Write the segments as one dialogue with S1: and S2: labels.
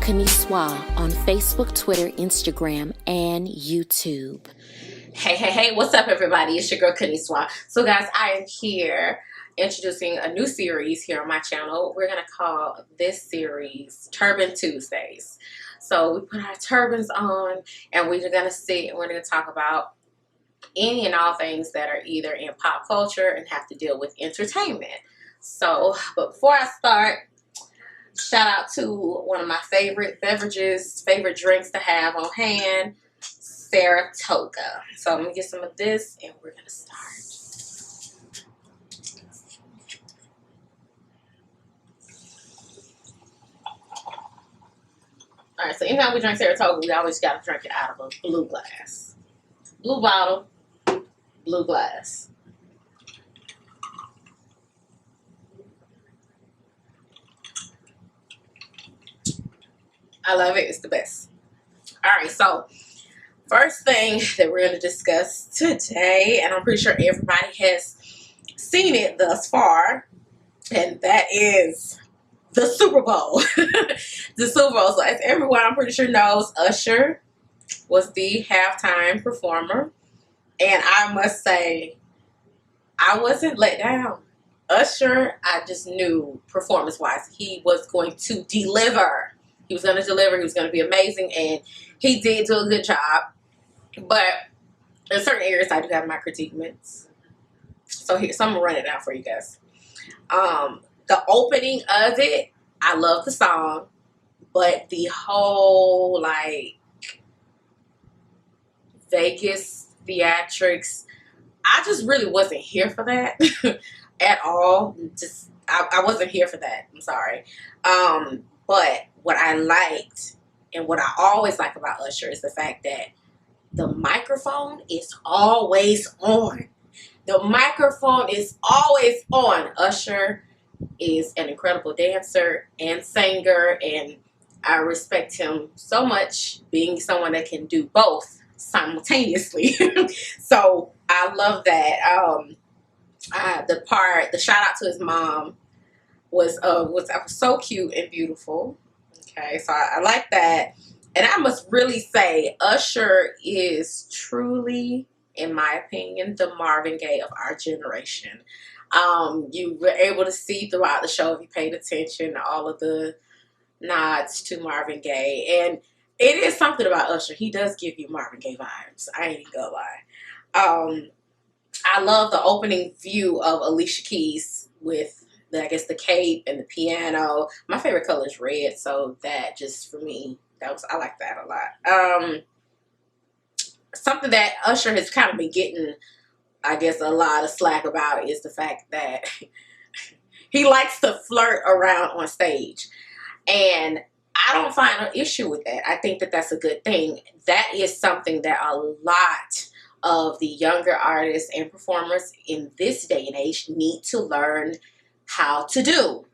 S1: Kaneswa on Facebook, Twitter, Instagram, and YouTube.
S2: Hey, what's up, everybody? It's your girl, Kaneswa. So, guys, I am here introducing a new series here on my channel. We're going to call this series Turban Tuesdays. So, we put our turbans on, and we're going to sit and we're going to talk about any and all things that are either in pop culture and have to deal with entertainment. So, but before I start, shout out to one of my favorite beverages, favorite drinks to have on hand, Saratoga. So I'm going to get some of this and we're going to start. Alright, so anytime we drink Saratoga, we always got to drink it out of a blue glass. Blue bottle, blue glass. I love it. It's the best. Alright, so first thing that we're going to discuss today, and I'm pretty sure everybody has seen it thus far, and that is the Super Bowl. The Super Bowl. So as everyone, I'm pretty sure, knows, Usher was the halftime performer, and I must say, I wasn't let down. Usher, I just knew performance-wise he was going to deliver. He was going to deliver. He was going to be amazing, and he did do a good job. But in certain areas, I do have my critiquements. So I'm going to run it down for you guys. The opening of it, I love the song, but the whole, like, Vegas theatrics, I just really wasn't here for that at all. I wasn't here for that. I'm sorry. But what I liked and what I always like about Usher is the fact that the microphone is always on. The microphone is always on. Usher is an incredible dancer and singer, and I respect him so much, being someone that can do both simultaneously. So I love that. The shout out to his mom was so cute and beautiful. Okay, so I like that. And I must really say, Usher is truly, in my opinion, the Marvin Gaye of our generation. You were able to see throughout the show, if you paid attention, all of the nods to Marvin Gaye. And it is something about Usher. He does give you Marvin Gaye vibes. I ain't gonna lie. I love the opening view of Alicia Keys with the cape and the piano. My favorite color is red, so that just, for me, I like that a lot. Something that Usher has kind of been getting, I guess, a lot of slack about is the fact that he likes to flirt around on stage. And I don't find an issue with that. I think that that's a good thing. That is something that a lot of the younger artists and performers in this day and age need to learn how to do.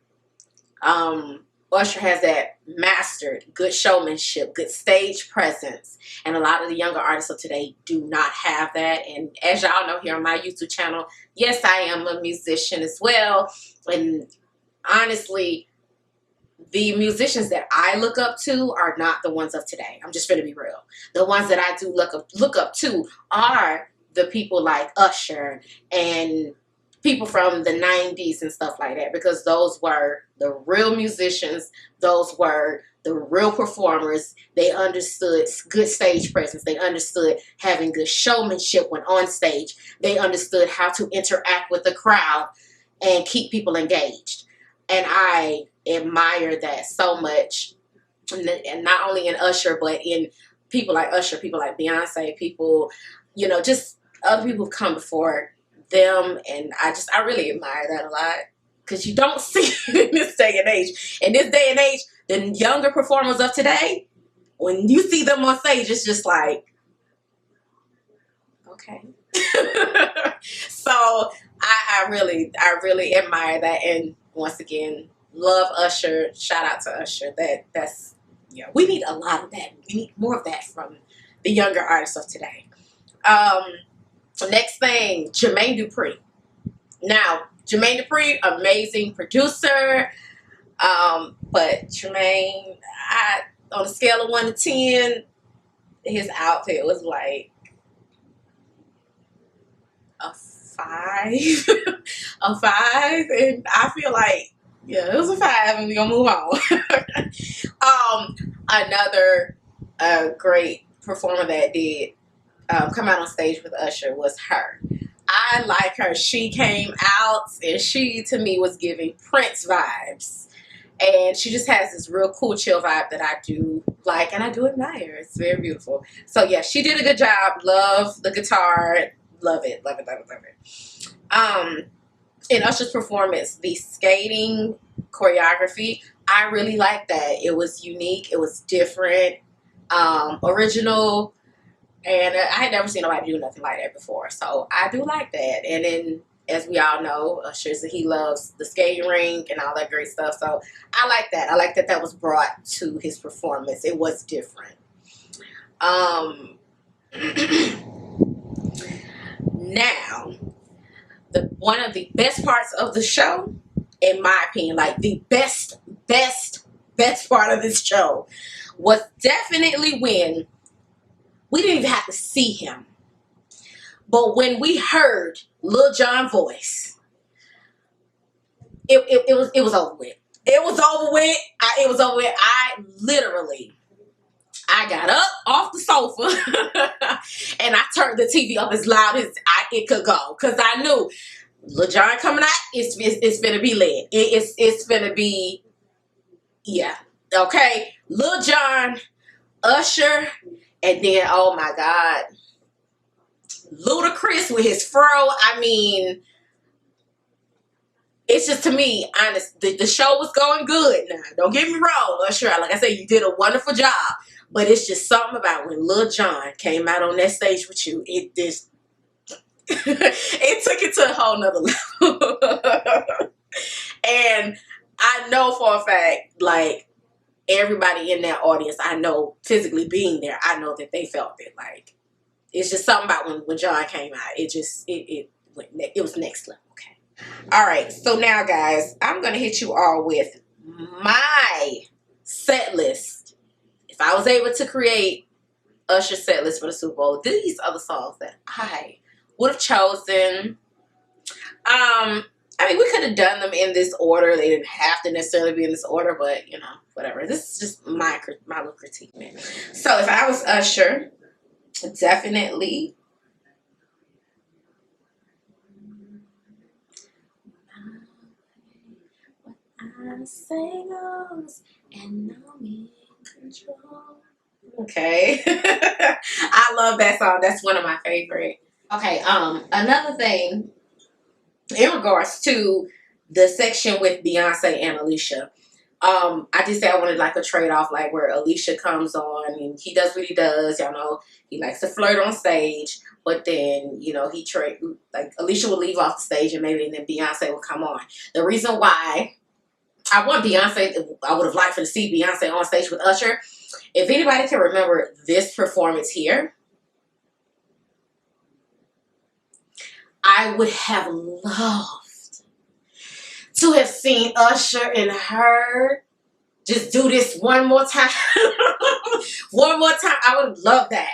S2: Usher has that mastered, good showmanship, good stage presence, and a lot of the younger artists of today do not have that. And as y'all know here on my YouTube channel, yes, I am a musician as well, and honestly, the musicians that I look up to are not the ones of today. I'm just going to be real. The ones that I do look up to are the people like Usher and people from the 90s and stuff like that, because those were the real musicians. Those were the real performers. They understood good stage presence. They understood having good showmanship when on stage. They understood how to interact with the crowd and keep people engaged. And I admire that so much. And not only in Usher, but in people like Usher, people like Beyonce, people, just other people who've come before them. And I really admire that a lot, because you don't see it in this day and age. In this day and age, the younger performers of today, when you see them on stage, it's just like, okay. So I really admire that, and once again, love Usher. Shout out to Usher. That's we need a lot of that. We need more of that from the younger artists of today. Next thing, Jermaine Dupri. Now, Jermaine Dupri, amazing producer. But Jermaine, on a scale of 1 to 10, his outfit was like a 5. A 5. And I feel like, yeah, it was a 5 and we're gonna move on. Another great performer that did come out on stage with Usher was her. I like her. She came out and she, to me, was giving Prince vibes. And she just has this real cool, chill vibe that I do like and I do admire. It's very beautiful. So, yeah, she did a good job. Love the guitar. Love it. Love it, love it, love it. In Usher's performance, the skating choreography, I really liked that. It was unique. It was different, original. And I had never seen nobody do nothing like that before. So I do like that. And then, as we all know, Usher, he loves the skating rink and all that great stuff. So I like that. I like that that was brought to his performance. It was different. Now, one of the best parts of the show, in my opinion, like the best part of this show, was definitely when we didn't even have to see him. But when we heard Lil Jon's voice, it was over with. It was over with. It was over with. I got up off the sofa and I turned the TV up as loud as it could go, because I knew Lil Jon coming out. It's gonna be lit. It's gonna be, yeah, okay. Lil Jon, Usher, and then, oh my God, Ludacris with his fro. I mean, it's just, to me, honest, the show was going good. Now, don't get me wrong, Usher, like I said, you did a wonderful job. But it's just something about when Lil Jon came out on that stage with you, it just, it took it to a whole nother level. And I know for a fact, like, everybody in that audience, I know physically being there, I know that they felt it. Like, it's just something about when Jon came out. It just, it was next level, okay? All right, so now, guys, I'm going to hit you all with my set list. If I was able to create Usher's set list for the Super Bowl, these are the songs that I would have chosen. I mean, we could have done them in this order. They didn't have to necessarily be in this order, but, you know, whatever. This is just my little critique, man. So if I was Usher, definitely I say goes, and I'm in control. Okay. I love that song. That's one of my favorite. Okay, another thing in regards to the section with Beyonce and Alicia, I did say I wanted like a trade-off, like where Alicia comes on and he does what he does. Y'all know he likes to flirt on stage, but then, you know, like Alicia would leave off the stage and then Beyonce would come on. The reason why I want Beyonce, I would have liked to see Beyonce on stage with Usher. If anybody can remember this performance here, I would have loved to have seen Usher and her just do this one more time. One more time. I would love that.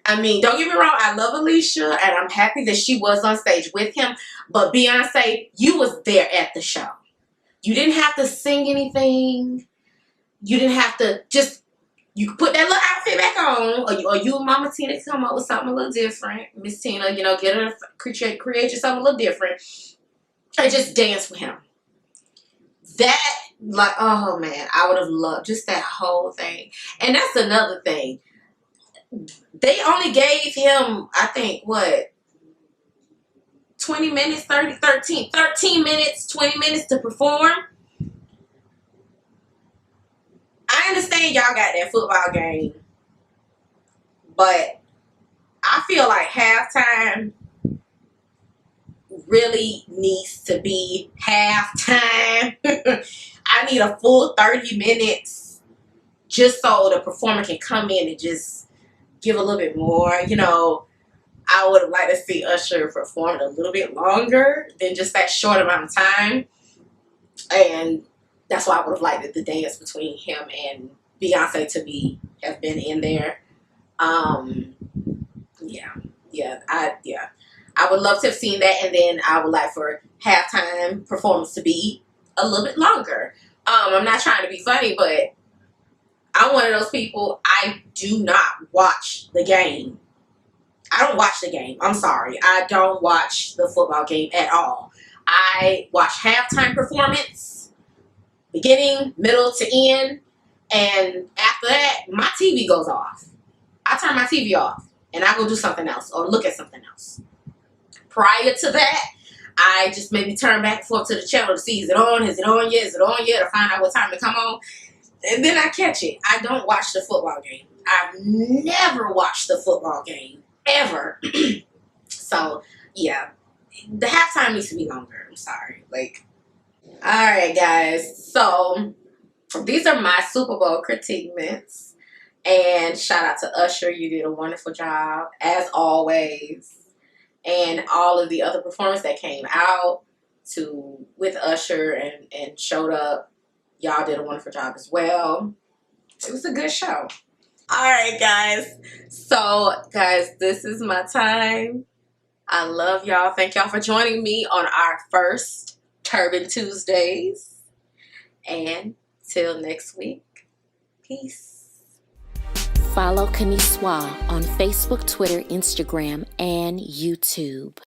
S2: I mean, don't get me wrong. I love Alicia, and I'm happy that she was on stage with him. But Beyonce, you was there at the show. You didn't have to sing anything. You didn't have to you could put that little outfit back on, or you and Mama Tina come up with something a little different. Miss Tina, you know, get her to create yourself a little different, and just dance with him. That, like, oh man, I would have loved just that whole thing. And that's another thing. They only gave him, I think, what, 20 minutes, 13 minutes, 20 minutes to perform. I understand y'all got that football game, but I feel like halftime really needs to be halftime. I need a full 30 minutes just so the performer can come in and just give a little bit more. You know, I would have liked to see Usher perform a little bit longer than just that short amount of time. And that's why I would have liked the dance between him and Beyonce to be have been in there. Um, I would love to have seen that, and then I would like for halftime performance to be a little bit longer. I'm not trying to be funny, but I'm one of those people. I do not watch the game. I don't watch the game. I'm sorry. I don't watch the football game at all. I watch halftime performance, beginning, middle to end, and after that, my TV goes off. I turn my TV off and I go do something else or look at something else. Prior to that, I just maybe turn back and forth to the channel to see is it on yet, is it on yet, to find out what time to come on. And then I catch it. I don't watch the football game. I've never watched the football game, ever. So, yeah. The halftime needs to be longer. I'm sorry. Alright, guys. So, these are my Super Bowl critique mints. And shout out to Usher. You did a wonderful job, as always. And all of the other performers that came out with Usher and showed up. Y'all did a wonderful job as well. It was a good show. Alright, guys. So, guys, this is my time. I love y'all. Thank y'all for joining me on our first Turban Tuesdays. And till next week, peace.
S1: Follow Kaneswa on Facebook, Twitter, Instagram, and YouTube.